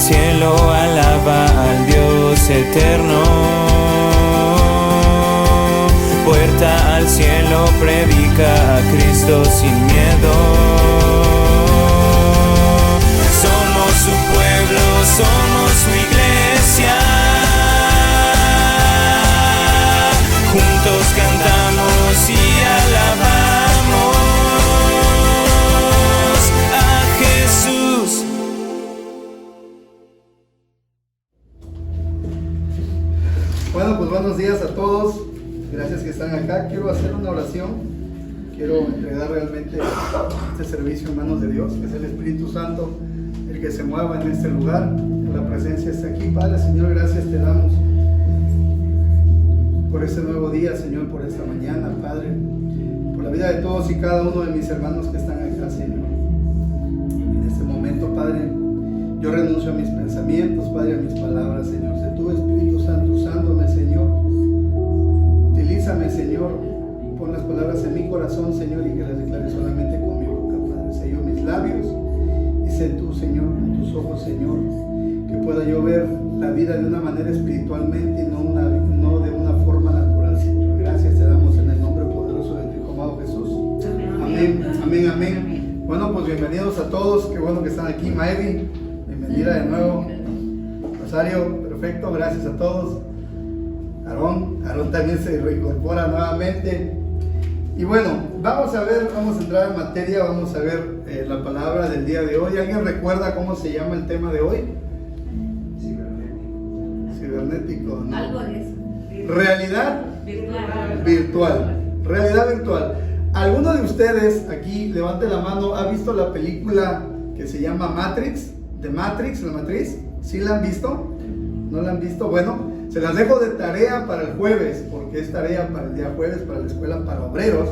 al cielo, alaba al Dios eterno. Puerta al cielo, predica a Cristo sin miedo. Somos su pueblo, somos su iglesia. Juntos cantamos y alabamos a Jesús. Bueno, pues buenos días a todos. Gracias que están acá. Quiero hacer una oración. Quiero entregar realmente este servicio en manos de Dios, que es el Espíritu Santo, el que se mueva en este lugar. La presencia está aquí. Padre, Señor, gracias te damos por este nuevo día, Señor, por esta mañana, Padre, por la vida de todos y cada uno de mis hermanos que están acá, Señor. En este momento, Padre, yo renuncio a mis pensamientos, Padre, a mis palabras, Señor. Sé tú, Espíritu Santo, usándome, Señor. Utilízame, Señor. Pon las palabras en mi corazón, Señor, y que las declare solamente con mi boca, Padre. Sello mis labios y sé tú, Señor, con tus ojos, Señor, que pueda yo ver la vida de una manera espiritualmente y no de una forma natural, Señor. Gracias te damos en el nombre poderoso de tu Hijo amado Jesús. Amén, amén, amén. Bueno, pues bienvenidos a todos. Qué bueno que están aquí. Maedi, bienvenida de nuevo. Rosario, perfecto, gracias a todos. Aarón también se reincorpora nuevamente. Y bueno, vamos a entrar en materia, vamos a ver la palabra del día de hoy. ¿Alguien recuerda cómo se llama el tema de hoy? Cibernético, ¿no? Algo de eso. Realidad virtual. Realidad virtual. ¿Alguno de ustedes aquí, levante la mano, ha visto la película que se llama Matrix? ¿De Matrix, la matriz? ¿Sí la han visto? ¿No la han visto? Bueno, se las dejo de tarea para el jueves, porque es tarea para el día jueves, para la escuela para obreros.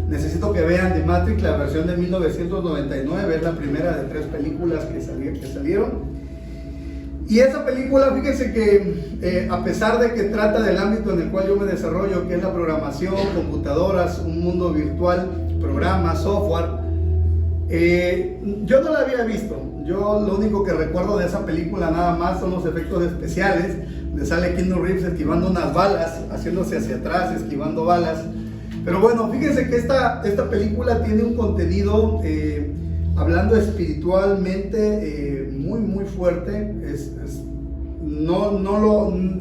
Necesito que vean The Matrix, la versión de 1999, es la primera de 3 películas que salieron. Y esa película, fíjense que a pesar de que trata del ámbito en el cual yo me desarrollo, que es la programación, computadoras, un mundo virtual, programas, software, yo no la había visto. Yo lo único que recuerdo de esa película nada más son los efectos especiales, donde sale Keanu Reeves esquivando unas balas, haciéndose hacia atrás, esquivando balas. Pero bueno, fíjense que esta película tiene un contenido, hablando espiritualmente, muy fuerte.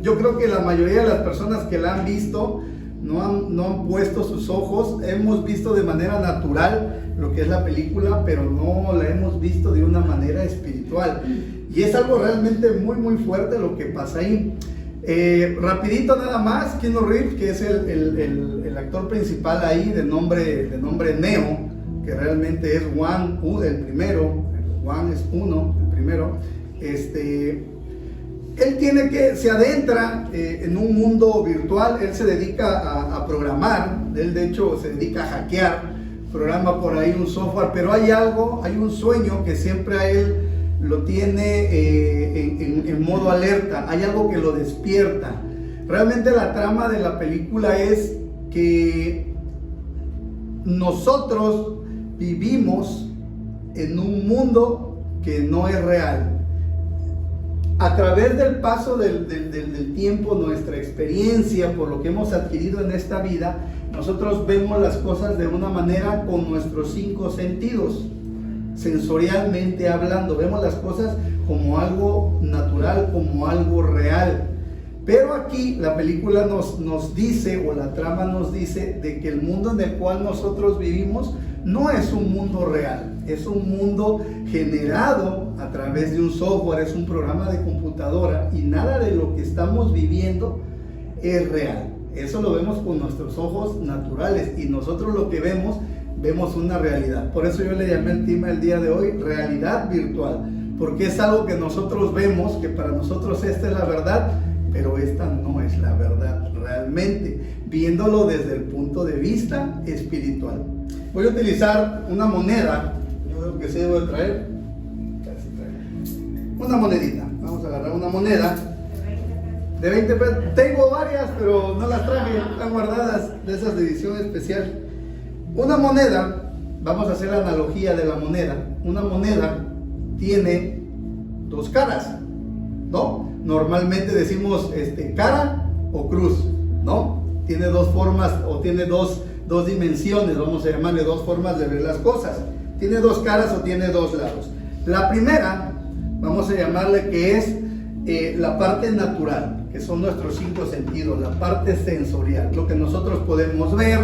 Yo creo que la mayoría de las personas que la han visto no han puesto sus ojos. Hemos visto de manera natural lo que es la película, pero no la hemos visto de una manera espiritual. Y es algo realmente muy fuerte lo que pasa ahí. Rapidito nada más, Keanu Reeves, que es el actor principal ahí, de nombre Neo, que realmente es One, el primero. One es uno, el primero. Él se adentra en un mundo virtual. Él se dedica a programar. Él de hecho se dedica a hackear, programa por ahí un software, pero hay un sueño que siempre a él lo tiene en modo alerta. Hay algo que lo despierta. Realmente la trama de la película es que nosotros vivimos en un mundo que no es real. A través del paso del tiempo, nuestra experiencia, por lo que hemos adquirido en esta vida, nosotros vemos las cosas de una manera con nuestros 5 sentidos. Sensorialmente hablando, vemos las cosas como algo natural, como algo real. Pero aquí la película nos dice, o la trama nos dice, de que el mundo en el cual nosotros vivimos no es un mundo real. Es un mundo generado a través de un software, es un programa de computadora, y nada de lo que estamos viviendo es real. Eso lo vemos con nuestros ojos naturales, y nosotros lo que vemos una realidad. Por eso yo le llamé el tema el día de hoy realidad virtual, porque es algo que nosotros vemos, que para nosotros esta es la verdad, pero esta no es la verdad realmente, viéndolo desde el punto de vista espiritual. Voy a utilizar una moneda, yo creo que se debe traer, una monedita. Vamos a agarrar una moneda de 20 pesos. Tengo varias, pero no las traje, están guardadas, de esas de edición especial. Una moneda, vamos a hacer la analogía de la moneda. Una moneda tiene 2 caras. ¿no? Normalmente decimos cara o cruz, ¿no? Tiene dos formas o tiene dos dimensiones, vamos a llamarle dos formas de ver las cosas. Tiene dos caras o tiene dos lados. La primera, vamos a llamarle que es la parte natural, que son nuestros 5 sentidos, la parte sensorial, lo que nosotros podemos ver,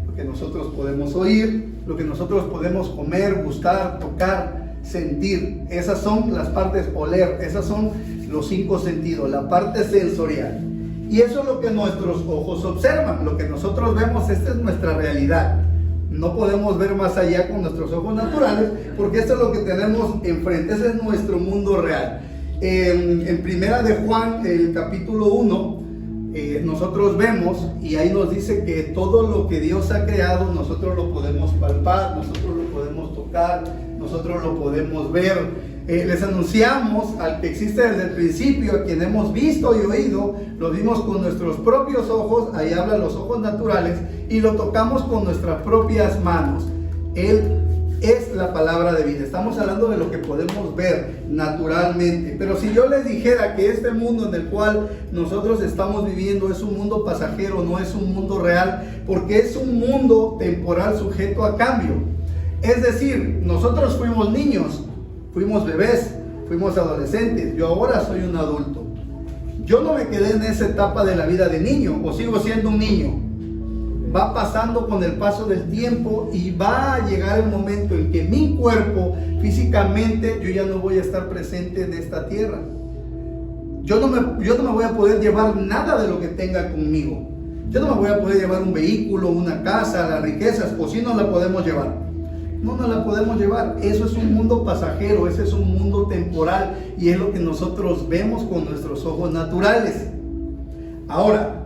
lo que nosotros podemos oír, lo que nosotros podemos comer, gustar, tocar, sentir. Esas son las partes, oler, esas son los 5 sentidos, la parte sensorial. Y eso es lo que nuestros ojos observan, lo que nosotros vemos, esta es nuestra realidad. No podemos ver más allá con nuestros ojos naturales, porque esto es lo que tenemos enfrente, ese es nuestro mundo real. En Primera de Juan, el capítulo 1, nosotros vemos, y ahí nos dice que todo lo que Dios ha creado, nosotros lo podemos palpar, nosotros lo podemos tocar, nosotros lo podemos ver. Les anunciamos al que existe desde el principio, a quien hemos visto y oído, lo vimos con nuestros propios ojos, ahí hablan los ojos naturales, y lo tocamos con nuestras propias manos. Él es la palabra de vida. Estamos hablando de lo que podemos ver naturalmente. Pero si yo les dijera que este mundo en el cual nosotros estamos viviendo es un mundo pasajero, no es un mundo real, porque es un mundo temporal sujeto a cambio. Es decir, nosotros fuimos niños, fuimos bebés, fuimos adolescentes, yo ahora soy un adulto. Yo no me quedé en esa etapa de la vida de niño, o sigo siendo un niño. Va pasando con el paso del tiempo y va a llegar el momento en que mi cuerpo, físicamente, yo ya no voy a estar presente en esta tierra. Yo no me voy a poder llevar nada de lo que tenga conmigo. Yo no me voy a poder llevar un vehículo, una casa, las riquezas, o si no la podemos llevar. No la podemos llevar. Eso es un mundo pasajero, ese es un mundo temporal y es lo que nosotros vemos con nuestros ojos naturales. Ahora,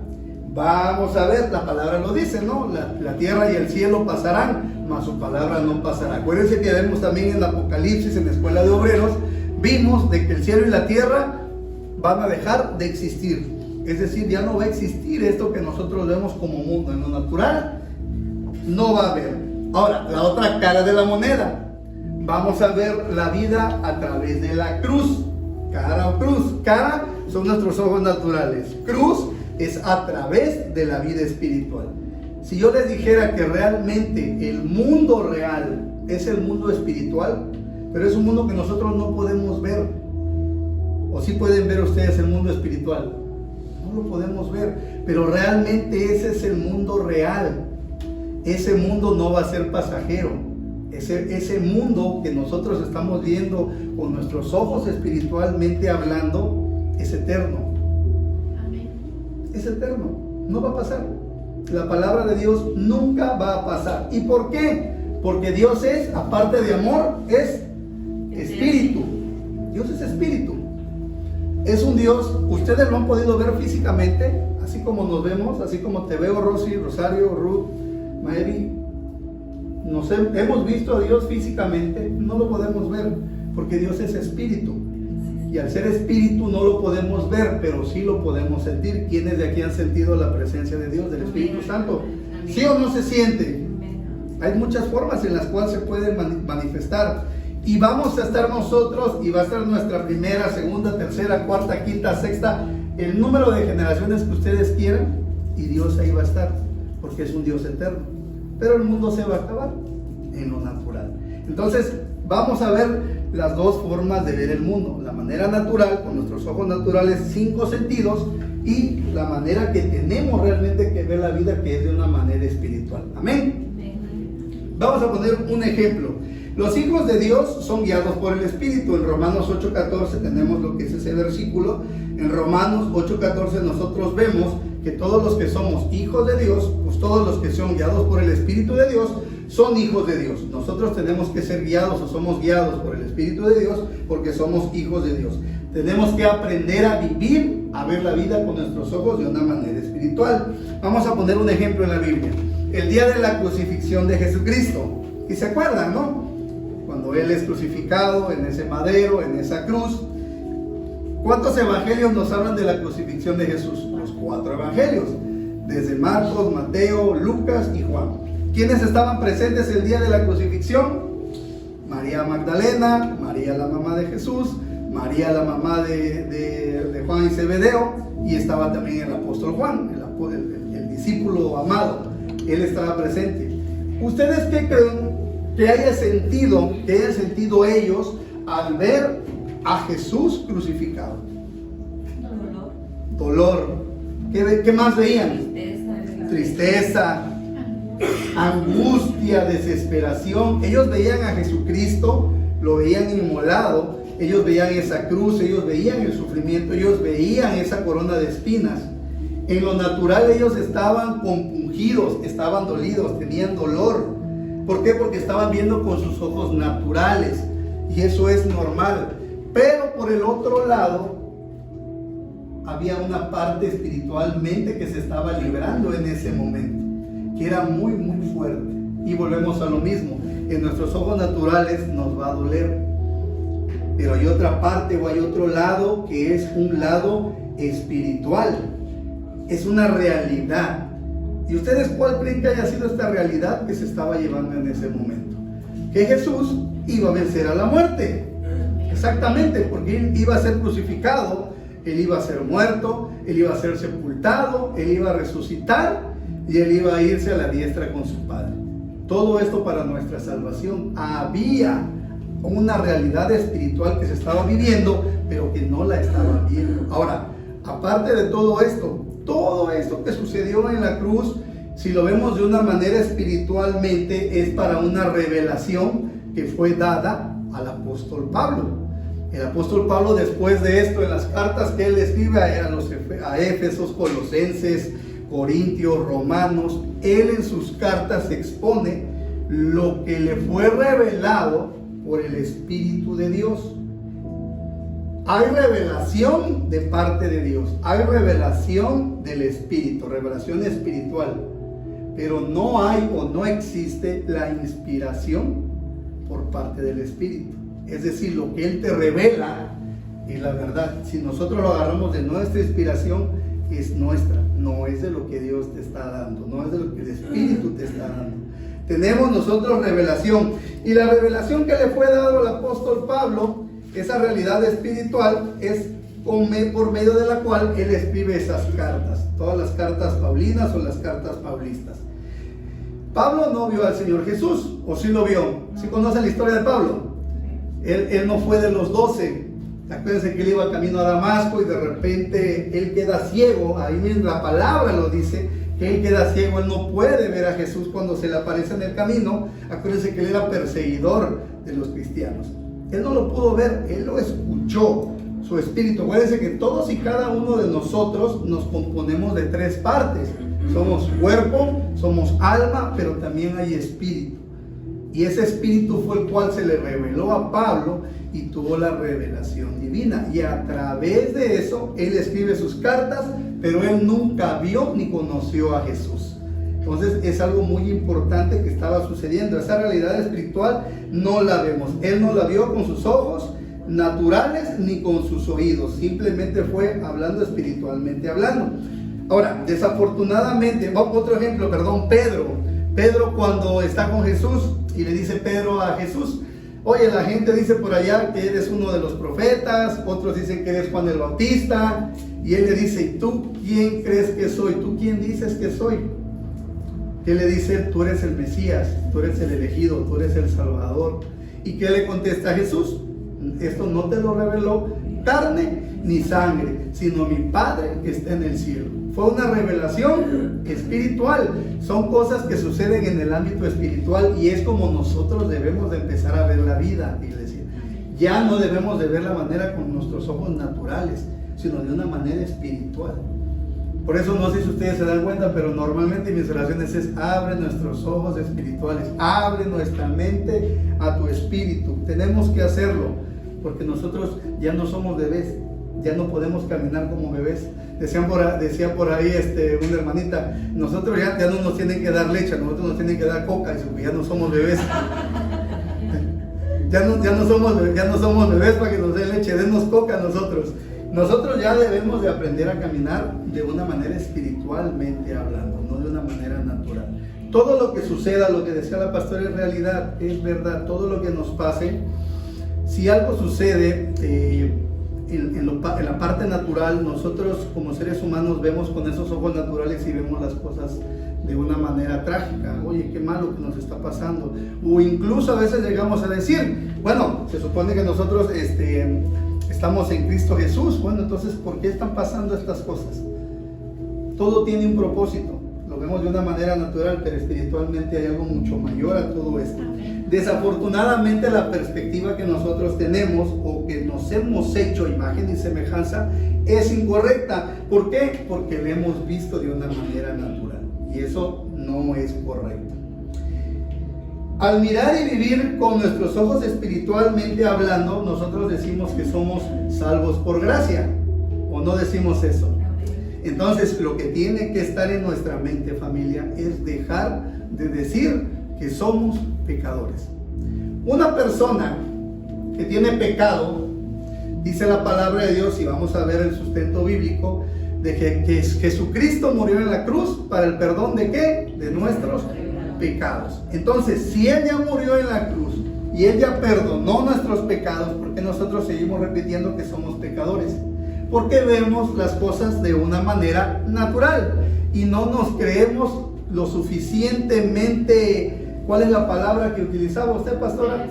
vamos a ver, la palabra lo dice, ¿no? La tierra y el cielo pasarán, mas su palabra no pasará. Acuérdense que vemos también en el Apocalipsis, en la Escuela de Obreros, vimos de que el cielo y la tierra van a dejar de existir. Es decir, ya no va a existir esto que nosotros vemos como mundo. En lo natural no va a haber. Ahora, la otra cara de la moneda. Vamos a ver la vida a través de la cruz. Cara o cruz. Cara son nuestros ojos naturales. Cruz es a través de la vida espiritual. Si yo les dijera que realmente el mundo real es el mundo espiritual, pero es un mundo que nosotros no podemos ver. ¿O sí pueden ver ustedes el mundo espiritual? No lo podemos ver, pero realmente ese es el mundo real. Ese mundo no va a ser pasajero. Ese mundo que nosotros estamos viendo con nuestros ojos espiritualmente hablando es eterno. Amén. Es eterno, no va a pasar. La palabra de Dios nunca va a pasar. ¿Y por qué? Porque Dios es, aparte de amor, es espíritu. Dios es espíritu. Es un Dios, ustedes lo han podido ver físicamente, así como nos vemos, así como te veo, Rosy, Rosario, Ruth, Maeri. Hemos visto a Dios físicamente, no lo podemos ver, porque Dios es espíritu. Y al ser espíritu no lo podemos ver, pero sí lo podemos sentir. ¿Quiénes de aquí han sentido la presencia de Dios, del Espíritu Santo? ¿Sí o no se siente? Hay muchas formas en las cuales se pueden manifestar. Y vamos a estar nosotros, y va a ser nuestra primera, segunda, tercera, cuarta, quinta, sexta, el número de generaciones que ustedes quieran, y Dios ahí va a estar, porque es un Dios eterno. Pero el mundo se va a acabar en lo natural. Entonces, vamos a ver las dos formas de ver el mundo. La manera natural, con nuestros ojos naturales, 5 sentidos, y la manera que tenemos realmente que ver la vida, que es de una manera espiritual. Amén. Vamos a poner un ejemplo. Los hijos de Dios son guiados por el Espíritu. En Romanos 8:14 tenemos lo que es ese versículo. En Romanos 8:14 nosotros vemos que todos los que somos hijos de Dios, pues todos los que son guiados por el Espíritu de Dios, son hijos de Dios. Nosotros tenemos que ser guiados o somos guiados por el Espíritu de Dios porque somos hijos de Dios. Tenemos que aprender a vivir, a ver la vida con nuestros ojos de una manera espiritual. Vamos a poner un ejemplo en la Biblia. El día de la crucifixión de Jesucristo. Y se acuerdan, ¿no? Cuando Él es crucificado en ese madero, en esa cruz. ¿Cuántos evangelios nos hablan de la crucifixión de Jesús? Los 4 evangelios. Desde Marcos, Mateo, Lucas y Juan. ¿Quiénes estaban presentes el día de la crucifixión? María Magdalena, María la mamá de Jesús, María la mamá de Juan y Zebedeo, y estaba también el apóstol Juan, el discípulo amado. Él estaba presente. ¿Ustedes qué creen que hayan sentido ellos al ver a Jesús crucificado? Dolor. ¿Qué más veían? Tristeza, angustia, desesperación. Ellos veían a Jesucristo, lo veían inmolado, ellos veían esa cruz, ellos veían el sufrimiento, ellos veían esa corona de espinas. En lo natural ellos estaban compungidos, estaban dolidos, tenían dolor. ¿Por qué? Porque estaban viendo con sus ojos naturales, y eso es normal. Pero por el otro lado, había una parte espiritualmente que se estaba librando en ese momento, que era muy, muy fuerte. Y volvemos a lo mismo, en nuestros ojos naturales nos va a doler, pero hay otra parte o hay otro lado que es un lado espiritual, es una realidad. ¿Y ustedes cuál creen que haya sido esta realidad que se estaba llevando en ese momento? Que Jesús iba a vencer a la muerte, exactamente, porque Él iba a ser crucificado, Él iba a ser muerto, Él iba a ser sepultado, Él iba a resucitar y Él iba a irse a la diestra con su Padre. Todo esto para nuestra salvación. Había una realidad espiritual que se estaba viviendo, pero que no la estaban viendo. Ahora, aparte de todo esto que sucedió en la cruz, si lo vemos de una manera espiritualmente, es para una revelación que fue dada al apóstol Pablo. El apóstol Pablo, después de esto, en las cartas que él escribe a Éfesos, Colosenses, Corintios, Romanos, él en sus cartas expone lo que le fue revelado por el Espíritu de Dios. Hay revelación de parte de Dios, hay revelación del Espíritu, revelación espiritual, pero no hay o no existe la inspiración por parte del Espíritu. Es decir, lo que Él te revela es la verdad. Si nosotros lo agarramos de nuestra inspiración, es nuestra, no es de lo que Dios te está dando, no es de lo que el Espíritu te está dando. Tenemos nosotros revelación, y la revelación que le fue dado al apóstol Pablo, esa realidad espiritual, es por medio de la cual él escribe esas cartas, todas las cartas paulinas o las cartas paulistas. Pablo no vio al Señor Jesús, ¿o sí lo vio? ¿Sí conocen la historia de Pablo? Él no fue de los 12. Acuérdense que él iba camino a Damasco y de repente él queda ciego. Ahí mismo la palabra lo dice, que él queda ciego, él no puede ver a Jesús cuando se le aparece en el camino. Acuérdense que él era perseguidor de los cristianos. Él no lo pudo ver, él lo escuchó, su espíritu. Acuérdense que todos y cada uno de nosotros nos componemos de 3 partes. Somos cuerpo, somos alma, pero también hay espíritu. Y ese espíritu fue el cual se le reveló a Pablo y tuvo la revelación divina. Y a través de eso, él escribe sus cartas, pero él nunca vio ni conoció a Jesús. Entonces es algo muy importante que estaba sucediendo. Esa realidad espiritual no la vemos. Él no la vio con sus ojos naturales ni con sus oídos. Simplemente fue hablando espiritualmente hablando. Ahora, desafortunadamente, otro ejemplo, Pedro cuando está con Jesús y le dice Pedro a Jesús: oye, la gente dice por allá que eres uno de los profetas, otros dicen que eres Juan el Bautista, y él le dice: ¿y tú quién crees que soy? ¿Tú quién dices que soy? ¿Qué le dice? Tú eres el Mesías, tú eres el elegido, tú eres el Salvador. ¿Y qué le contesta Jesús? Esto no te lo reveló carne ni sangre, sino mi Padre que está en el cielo. Fue una revelación espiritual. Son cosas que suceden en el ámbito espiritual, y es como nosotros debemos de empezar a ver la vida, iglesia. Ya no debemos de ver la manera con nuestros ojos naturales, sino de una manera espiritual. Por eso, no sé si ustedes se dan cuenta, pero normalmente mis oraciones es: abre nuestros ojos espirituales, abre nuestra mente a tu espíritu. Tenemos que hacerlo, porque nosotros ya no somos bebés, ya no podemos caminar como bebés. Decía por ahí una hermanita: nosotros ya no nos tienen que dar leche, a nosotros nos tienen que dar coca, y ya no somos bebés. ya no somos bebés para que nos den leche, denos coca a nosotros. Nosotros ya debemos de aprender a caminar de una manera espiritualmente hablando, no de una manera natural. Todo lo que suceda, lo que decía la pastora, es realidad, es verdad. Todo lo que nos pase, si algo sucede, en la parte natural, nosotros como seres humanos vemos con esos ojos naturales y vemos las cosas de una manera trágica. Oye, qué malo que nos está pasando. O incluso a veces llegamos a decir, bueno, se supone que nosotros estamos en Cristo Jesús. Bueno, entonces, ¿por qué están pasando estas cosas? Todo tiene un propósito. Lo vemos de una manera natural, pero espiritualmente hay algo mucho mayor a todo esto. Desafortunadamente, la perspectiva que nosotros tenemos o que nos hemos hecho imagen y semejanza es incorrecta. ¿Por qué? Porque la hemos visto de una manera natural. Y eso no es correcto. Al mirar y vivir con nuestros ojos espiritualmente hablando, nosotros decimos que somos salvos por gracia. ¿O no decimos eso? Entonces, lo que tiene que estar en nuestra mente, familia, es dejar de decir que somos pecadores. Una persona que tiene pecado, dice la palabra de Dios, y vamos a ver el sustento bíblico, de que Jesucristo murió en la cruz para el perdón de ¿qué? De nuestros pecados. Entonces, si Él ya murió en la cruz y Él ya perdonó nuestros pecados, ¿por qué nosotros seguimos repitiendo que somos pecadores? Porque vemos las cosas de una manera natural y no nos creemos lo suficientemente, ¿cuál es la palabra que utilizaba usted, pastora?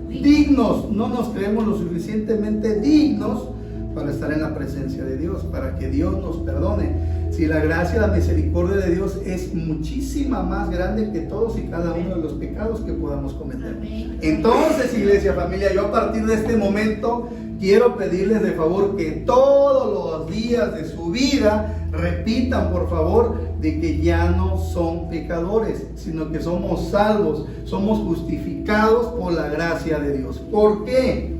Dignos. No nos creemos lo suficientemente dignos para estar en la presencia de Dios, para que Dios nos perdone. Si la gracia y la misericordia de Dios es muchísima más grande que todos y cada uno de los pecados que podamos cometer. Entonces, iglesia, familia, yo a partir de este momento quiero pedirles de favor que todos los días de su vida repitan, por favor, de que ya no son pecadores, sino que somos salvos, somos justificados por la gracia de Dios. ¿Por qué?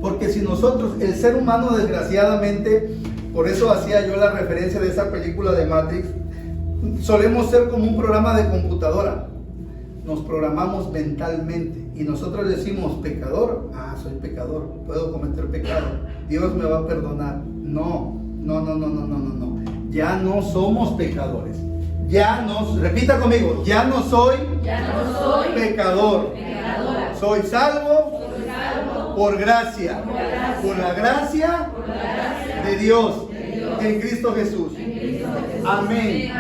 Porque si nosotros, el ser humano, desgraciadamente, por eso hacía yo la referencia de esa película de Matrix, solemos ser como un programa de computadora. Nos programamos mentalmente y nosotros decimos, pecador, soy pecador, puedo cometer pecado, Dios me va a perdonar. No. Ya no somos pecadores. Repita conmigo, ya no soy pecador. Soy salvo por gracia, por la gracia de Dios en Cristo Jesús. Amén.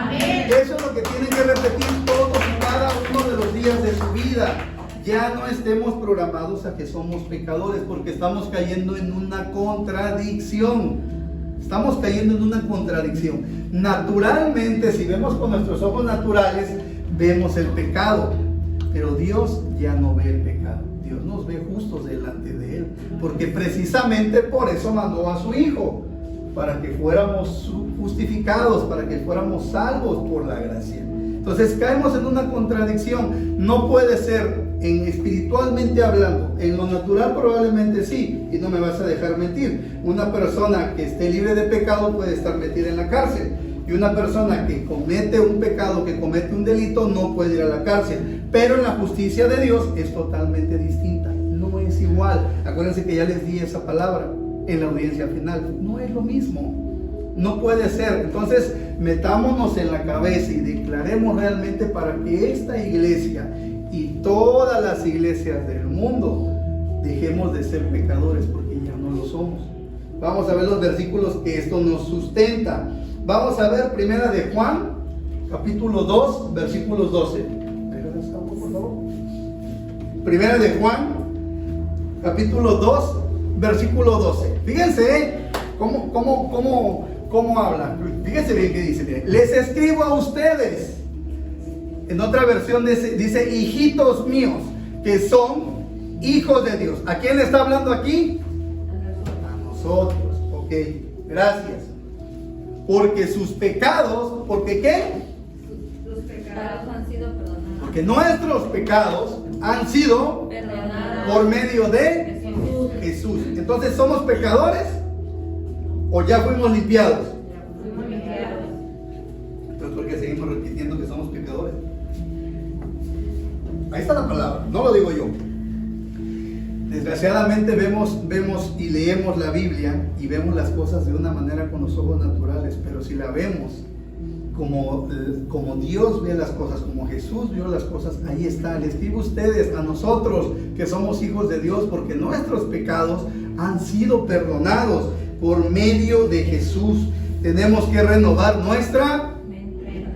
Eso es lo que tienen que repetir todos y cada uno de los días de su vida. Ya no estemos programados a que somos pecadores, porque estamos cayendo en una contradicción. Naturalmente, si vemos con nuestros ojos naturales, vemos el pecado, pero Dios ya no ve el pecado. Dios nos ve justos delante de Él, porque precisamente por eso mandó a su Hijo, para que fuéramos justificados, para que fuéramos salvos por la gracia. Entonces caemos en una contradicción. No puede ser, espiritualmente hablando, en lo natural probablemente sí, y no me vas a dejar mentir. Una persona que esté libre de pecado puede estar metida en la cárcel, y una persona que comete un pecado, que comete un delito, no puede ir a la cárcel. Pero en la justicia de Dios es totalmente distinta, no es igual. Acuérdense que ya les di esa palabra en la audiencia final. No es lo mismo. No puede ser. Entonces, metámonos en la cabeza y declaremos realmente para que esta iglesia y todas las iglesias del mundo dejemos de ser pecadores, porque ya no lo somos. Vamos a ver los versículos que esto nos sustenta. Vamos a ver Primera de Juan, capítulo 2, versículos 12. Por favor. Primera de Juan, capítulo 2, versículo 12. Fíjense cómo habla. Fíjense bien qué dice. Miren. Les escribo a ustedes. En otra versión dice hijitos míos, que son hijos de Dios. ¿A quién le está hablando aquí? A nosotros. Ok, gracias. Porque sus pecados, ¿porque qué? Sus pecados han sido perdonados. Porque nuestros pecados han sido perdonados por medio de Jesús. Entonces, ¿somos pecadores o ya fuimos limpiados? Entonces, ¿por qué seguimos repitiendo que somos pecadores? Ahí está la palabra, no lo digo yo. Desgraciadamente vemos y leemos la Biblia y vemos las cosas de una manera con los ojos naturales, pero si la vemos como Dios ve las cosas, como Jesús vio las cosas, ahí está. Les escribo a ustedes, a nosotros que somos hijos de Dios, porque nuestros pecados han sido perdonados por medio de Jesús. Tenemos que renovar nuestra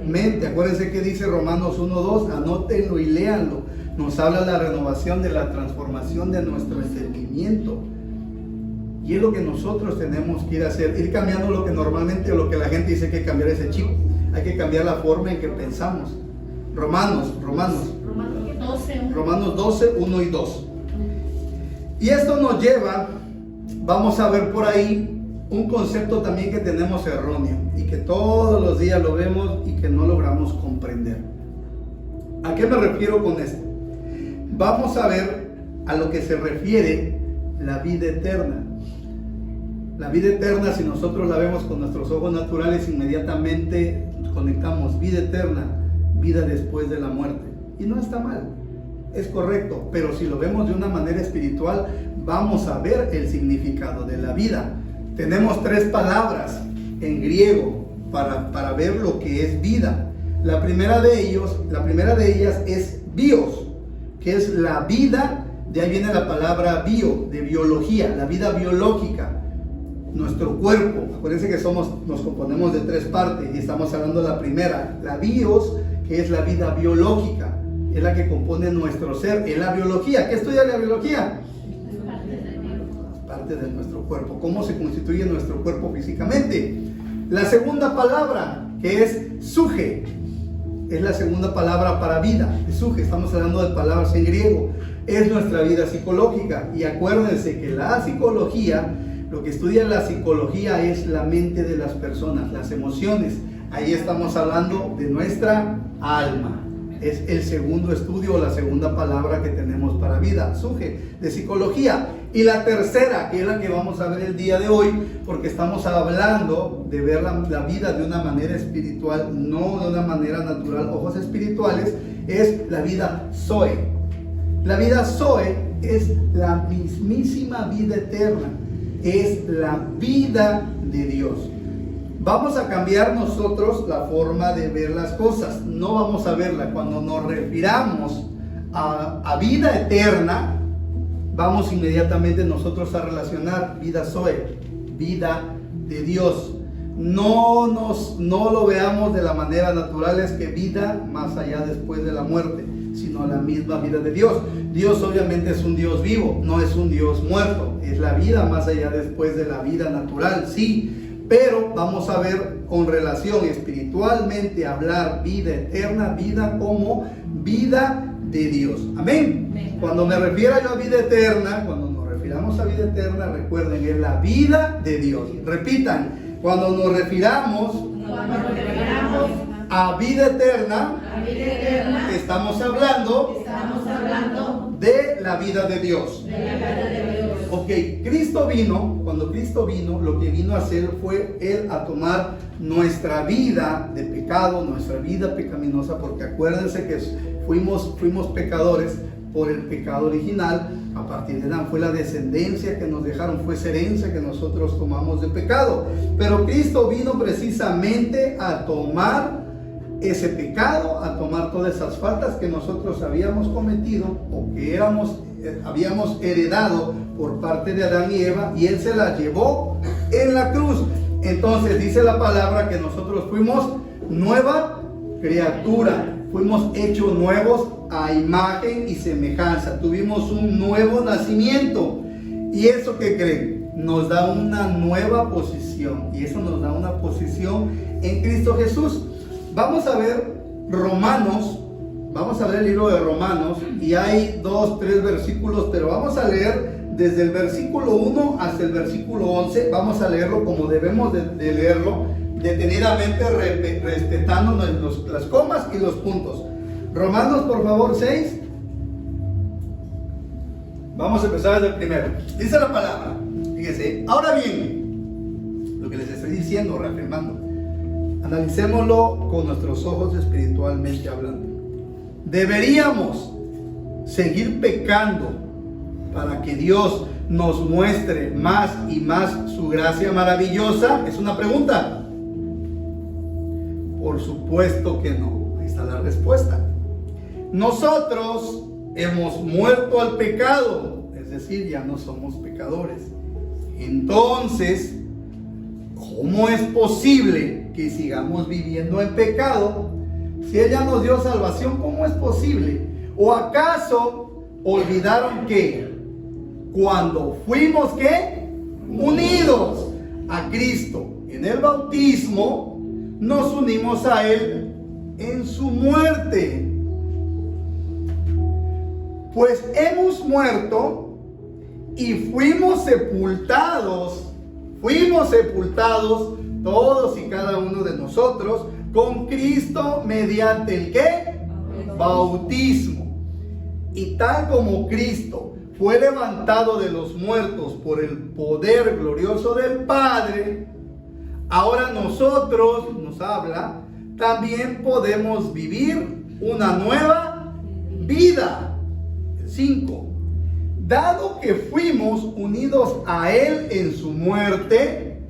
mente. Acuérdense que dice Romanos 1:2, anótenlo y léanlo. Nos habla de la renovación, de la transformación de nuestro entendimiento. Y es lo que nosotros tenemos que ir a hacer, ir cambiando lo que normalmente, o lo que la gente dice que hay que cambiar ese chip. Hay que cambiar la forma en que pensamos. Romanos 12, 1 y 2. Y esto nos lleva, vamos a ver por ahí, un concepto también que tenemos erróneo y que todos los días lo vemos y que no logramos comprender. ¿A qué me refiero con esto? Vamos a ver a lo que se refiere la vida eterna. La vida eterna, si nosotros la vemos con nuestros ojos naturales, inmediatamente conectamos vida eterna, vida después de la muerte. Y no está mal, es correcto, pero si lo vemos de una manera espiritual, vamos a ver el significado de la vida. Tenemos 3 palabras en griego para ver lo que es vida. La primera de ellas es bios, que es la vida. De ahí viene la palabra bio, de biología, la vida biológica. Nuestro cuerpo, acuérdense que nos componemos de 3 partes y estamos hablando de la primera, la bios, que es la vida biológica, es la que compone nuestro ser, es la biología. ¿Qué estudia la biología? Parte de nuestro cuerpo, cómo se constituye nuestro cuerpo físicamente. La segunda palabra, que es suje, es la segunda palabra para vida. Suje, estamos hablando de palabras en griego, es nuestra vida psicológica. Y acuérdense que la psicología, lo que estudia la psicología es la mente de las personas, las emociones. Ahí estamos hablando de nuestra alma. Es el segundo estudio, la segunda palabra que tenemos para vida, suje, de psicología. Y la tercera, que es la que vamos a ver el día de hoy, porque estamos hablando de ver la vida de una manera espiritual, no de una manera natural, ojos espirituales, es la vida Zoe. La vida Zoe es la mismísima vida eterna, es la vida de Dios. Vamos a cambiar nosotros la forma de ver las cosas. No vamos a verla. Cuando nos refiramos a vida eterna, vamos inmediatamente nosotros a relacionar vida Zoe, vida de Dios. No lo veamos de la manera natural, es que vida más allá después de la muerte, sino la misma vida de Dios. Dios obviamente es un Dios vivo, no es un Dios muerto. Es la vida más allá después de la vida natural, sí. Pero vamos a ver con relación espiritualmente, hablar vida eterna, vida como vida de Dios. Amén. Cuando me refiero yo a vida eterna, cuando nos refiramos a vida eterna, recuerden, es la vida de Dios. Repitan, cuando nos refiramos a vida eterna, estamos hablando de la vida de Dios. Ok, Cristo vino, cuando Cristo vino, lo que vino a hacer fue Él a tomar nuestra vida de pecado, nuestra vida pecaminosa, porque acuérdense que fuimos pecadores por el pecado original. A partir de Adán fue la descendencia que nos dejaron, fue esa herencia que nosotros tomamos de pecado. Pero Cristo vino precisamente a tomar ese pecado, a tomar todas esas faltas que nosotros habíamos cometido o que habíamos heredado por parte de Adán y Eva, y Él se las llevó en la cruz. Entonces dice la palabra que nosotros fuimos nueva criatura, fuimos hechos nuevos a imagen y semejanza, tuvimos un nuevo nacimiento. ¿Y eso qué creen? Nos da una nueva posición, y eso nos da una posición en Cristo Jesús. Vamos a ver el libro de Romanos, y hay 2, 3 versículos, pero vamos a leer desde el versículo 1 hasta el versículo 11. Vamos a leerlo como debemos de leerlo, detenidamente, respetando las comas y los puntos. Romanos, por favor, 6. Vamos a empezar desde el primero. Dice la palabra, fíjese, ahora bien, lo que les estoy diciendo, reafirmando, analicémoslo con nuestros ojos espiritualmente hablando. ¿Deberíamos seguir pecando para que Dios nos muestre más y más su gracia maravillosa? Es una pregunta. Por supuesto que no. Ahí está la respuesta. Nosotros hemos muerto al pecado, es decir, ya no somos pecadores. Entonces, ¿cómo es posible que sigamos viviendo en pecado? Si Él ya nos dio salvación, ¿cómo es posible? ¿O acaso olvidaron que cuando fuimos ¿qué? Unidos a Cristo en el bautismo, nos unimos a Él en su muerte? Pues hemos muerto y fuimos sepultados todos y cada uno de nosotros con Cristo mediante el ¿qué? Bautismo. Y tal como Cristo fue levantado de los muertos por el poder glorioso del Padre, ahora nosotros, nos habla, también podemos vivir una nueva vida. 5. Dado que fuimos unidos a Él en su muerte,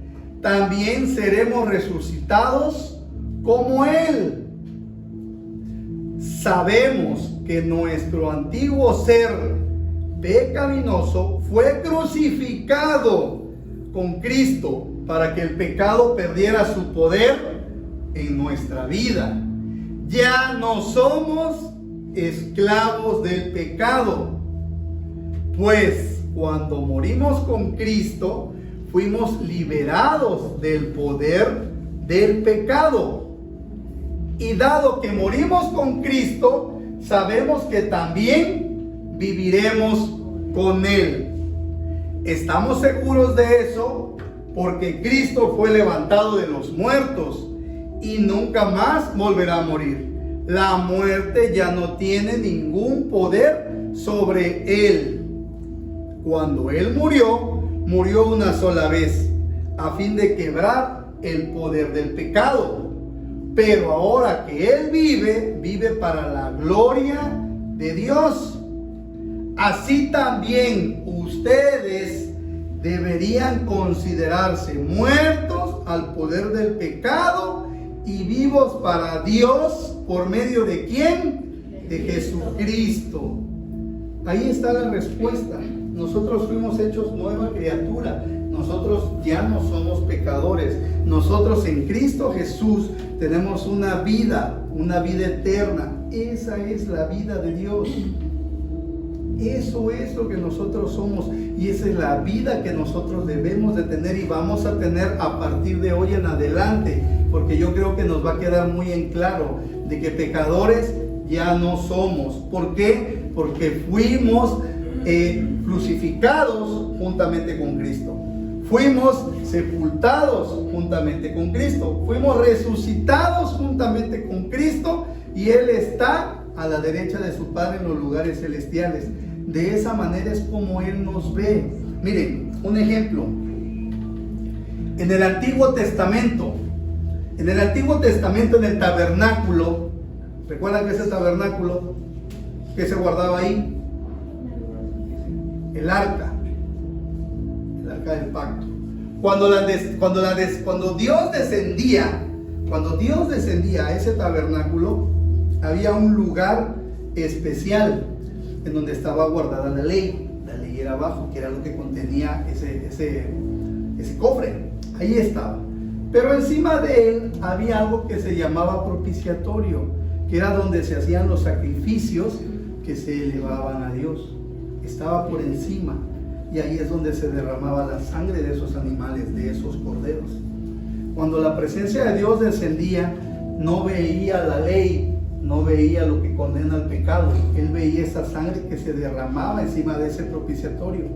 también seremos resucitados como Él. Sabemos que nuestro antiguo ser pecaminoso fue crucificado con Cristo para que el pecado perdiera su poder en nuestra vida. Ya no somos esclavos del pecado, pues cuando morimos con Cristo fuimos liberados del poder del pecado. Y dado que morimos con Cristo, sabemos que también viviremos con Él. Estamos seguros de eso porque Cristo fue levantado de los muertos y nunca más volverá a morir. La muerte ya no tiene ningún poder sobre Él. Cuando Él murió una sola vez, a fin de quebrar el poder del pecado. Pero ahora que Él vive para la gloria de Dios. Así también ustedes deberían considerarse muertos al poder del pecado y vivos para Dios. ¿Por medio de quién? De Jesucristo. Ahí está la respuesta. Nosotros fuimos hechos nueva criatura. Nosotros ya no somos pecadores. Nosotros en Cristo Jesús tenemos una vida eterna. Esa es la vida de Dios. Eso es lo que nosotros somos y esa es la vida que nosotros debemos de tener y vamos a tener a partir de hoy en adelante, porque yo creo que nos va a quedar muy en claro de que pecadores ya no somos. ¿Por qué? Porque fuimos crucificados juntamente con Cristo. Fuimos sepultados juntamente con Cristo. Fuimos resucitados juntamente con Cristo y Él está a la derecha de su Padre en los lugares celestiales. De esa manera es como Él nos ve. Miren, un ejemplo. En el Antiguo Testamento, en el tabernáculo, ¿recuerdan que ese tabernáculo que se guardaba ahí? El arca del pacto. Cuando Dios descendía a ese tabernáculo, había un lugar especial en donde estaba guardada la ley. La ley era abajo, que era lo que contenía ese cofre. Ahí estaba. Pero encima de él había algo que se llamaba propiciatorio, que era donde se hacían los sacrificios que se elevaban a Dios. Estaba por encima. Y ahí es donde se derramaba la sangre de esos animales, de esos corderos. Cuando la presencia de Dios descendía, no veía la ley, no veía lo que condena al pecado. Él veía esa sangre que se derramaba encima de ese propiciatorio.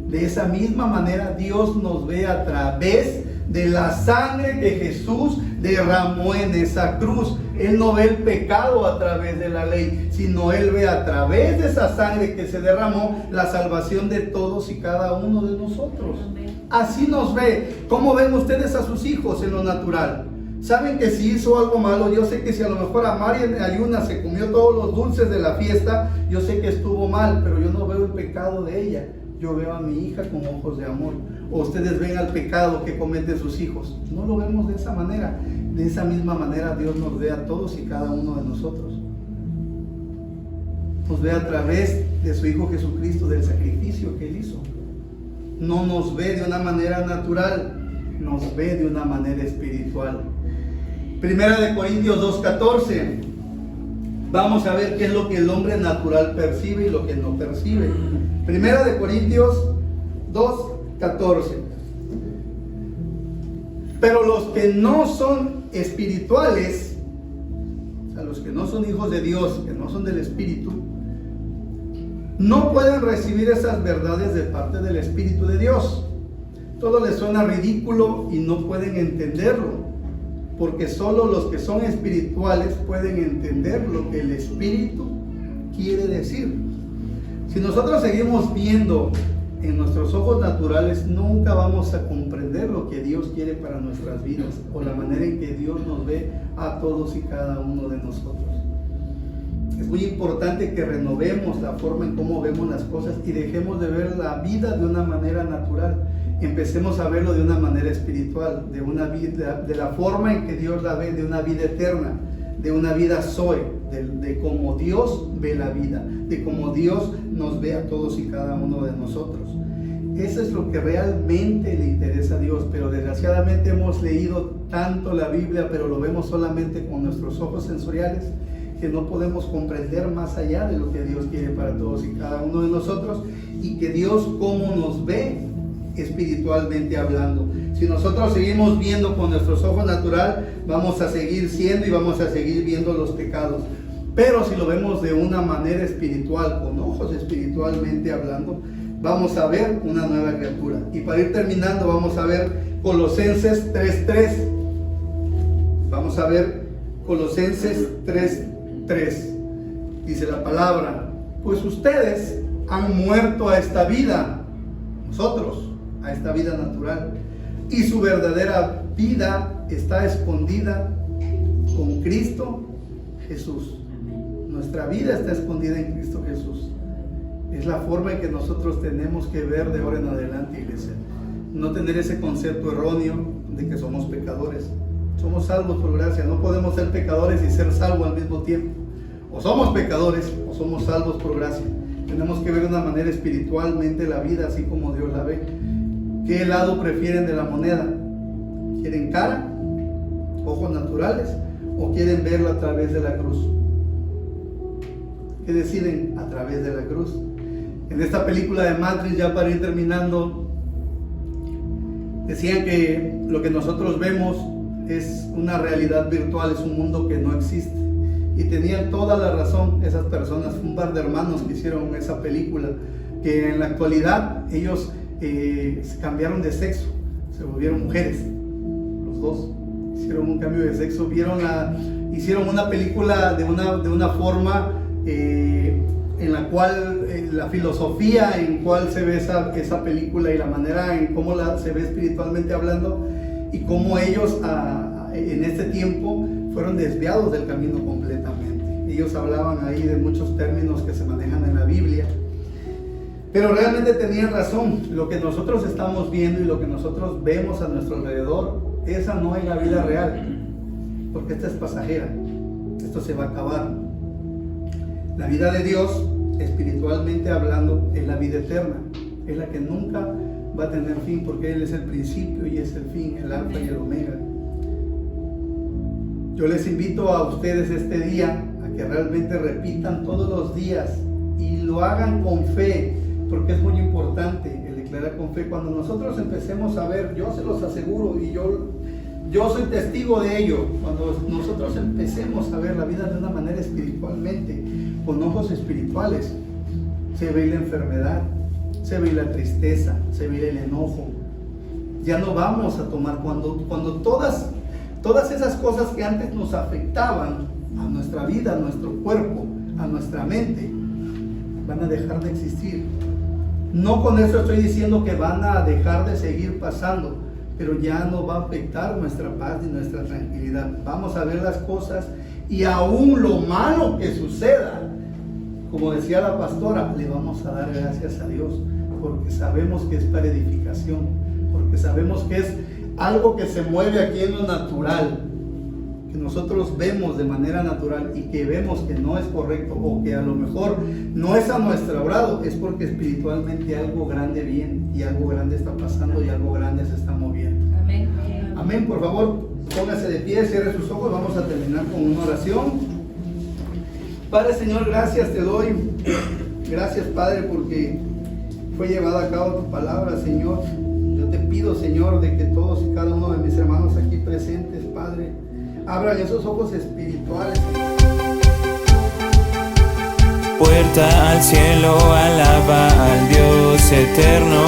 De esa misma manera Dios nos ve a través de la sangre que Jesús derramó en esa cruz. Él no ve el pecado a través de la ley, sino Él ve a través de esa sangre que se derramó la salvación de todos y cada uno de nosotros. Así nos ve. ¿Cómo ven ustedes a sus hijos en lo natural? Saben que si hizo algo malo, yo sé que si a lo mejor a Mari en ayuna se comió todos los dulces de la fiesta, yo sé que estuvo mal, pero yo no veo el pecado de ella. Yo veo a mi hija con ojos de amor. O ustedes ven al pecado que cometen sus hijos. No lo vemos de esa manera. De esa misma manera Dios nos ve a todos y cada uno de nosotros. Nos ve a través de su Hijo Jesucristo, del sacrificio que Él hizo. no nos ve de una manera natural, nos ve de una manera espiritual. Primera de Corintios 2:14. Vamos a ver qué es lo que el hombre natural percibe y lo que no percibe. Primera de Corintios 2:14. Pero los que no son espirituales, o sea, los que no son hijos de Dios, que no son del Espíritu, no pueden recibir esas verdades de parte del Espíritu de Dios. Todo les suena ridículo y no pueden entenderlo, porque solo los que son espirituales pueden entender lo que el Espíritu quiere decir. Si nosotros seguimos viendo en nuestros ojos naturales, nunca vamos a comprender lo que Dios quiere para nuestras vidas, o la manera en que Dios nos ve a todos y cada uno de nosotros. Es muy importante que renovemos la forma en cómo vemos las cosas y dejemos de ver la vida de una manera natural. Empecemos a verlo de una manera espiritual, de una vida, de la forma en que Dios la ve, de una vida eterna, de una vida Zoe, de cómo Dios ve la vida, de cómo Dios nos ve a todos y cada uno de nosotros. Eso es lo que realmente le interesa a Dios, pero desgraciadamente hemos leído tanto la Biblia, pero lo vemos solamente con nuestros ojos sensoriales, que no podemos comprender más allá de lo que Dios quiere para todos y cada uno de nosotros, y que Dios cómo nos ve espiritualmente hablando. Si nosotros seguimos viendo con nuestros ojos natural, vamos a seguir siendo y vamos a seguir viendo los pecados. Pero si lo vemos de una manera espiritual, con ojos espiritualmente hablando, vamos a ver una nueva criatura. Y para ir terminando, vamos a ver Colosenses 3:3. Vamos a ver Colosenses 3:3. Dice la palabra: pues ustedes han muerto a esta vida, nosotros, a esta vida natural, y su verdadera vida está escondida con Cristo Jesús. Nuestra vida está escondida en Cristo Jesús. Es la forma en que nosotros tenemos que ver de ahora en adelante, iglesia. No tener ese concepto erróneo de que somos pecadores. Somos salvos por gracia. No podemos ser pecadores y ser salvos al mismo tiempo. O somos pecadores o somos salvos por gracia. Tenemos que ver de una manera espiritualmente la vida así como Dios la ve. ¿Qué lado prefieren de la moneda? ¿Quieren cara, ojos naturales, o quieren verlo a través de la cruz? ¿Qué deciden? A través de la cruz. En esta película de Matrix, ya para ir terminando, decían que lo que nosotros vemos es una realidad virtual, es un mundo que no existe. Y tenían toda la razón esas personas, un par de hermanos que hicieron esa película, que en la actualidad ellos se cambiaron de sexo, se volvieron mujeres, los dos, hicieron un cambio de sexo, hicieron una película de una forma en la cual la filosofía en cual se ve esa película y la manera en cómo se ve espiritualmente hablando, y cómo ellos en este tiempo fueron desviados del camino completamente. Ellos hablaban ahí de muchos términos que se manejan en la Biblia, pero realmente tenían razón. Lo que nosotros estamos viendo y lo que nosotros vemos a nuestro alrededor, esa no es la vida real, porque esta es pasajera, esto se va a acabar. La vida de Dios, espiritualmente hablando, es la vida eterna, es la que nunca va a tener fin, porque Él es el principio y es el fin, el alfa y el omega. Yo les invito a ustedes este día a que realmente repitan todos los días y lo hagan con fe, porque es muy importante el declarar con fe. Cuando nosotros empecemos a ver, yo se los aseguro y yo soy testigo de ello, cuando nosotros empecemos a ver la vida de una manera espiritualmente, con ojos espirituales, se ve la enfermedad, se ve la tristeza, se ve el enojo. Ya no vamos a tomar, cuando todas esas cosas que antes nos afectaban a nuestra vida, a nuestro cuerpo, a nuestra mente, van a dejar de existir. No con eso estoy diciendo que van a dejar de seguir pasando, pero ya no va a afectar nuestra paz y nuestra tranquilidad. Vamos a ver las cosas, y aún lo malo que suceda, como decía la pastora, le vamos a dar gracias a Dios, porque sabemos que es para edificación, porque sabemos que es algo que se mueve aquí en lo natural, que nosotros vemos de manera natural y que vemos que no es correcto o que a lo mejor no es a nuestro grado, es porque espiritualmente algo grande viene y algo grande está pasando y algo grande se está moviendo. Amén. Amén. Por favor, póngase de pie, cierre sus ojos, vamos a terminar con una oración. Padre Señor, gracias te doy. Gracias, Padre, porque fue llevada a cabo tu palabra, Señor. Yo te pido, Señor, de que todos y cada uno de mis hermanos aquí presentes, Padre, abran esos ojos espirituales. Puerta al cielo, alaba al Dios eterno.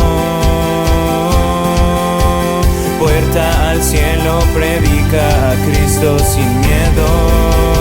Puerta al cielo, predica a Cristo sin miedo.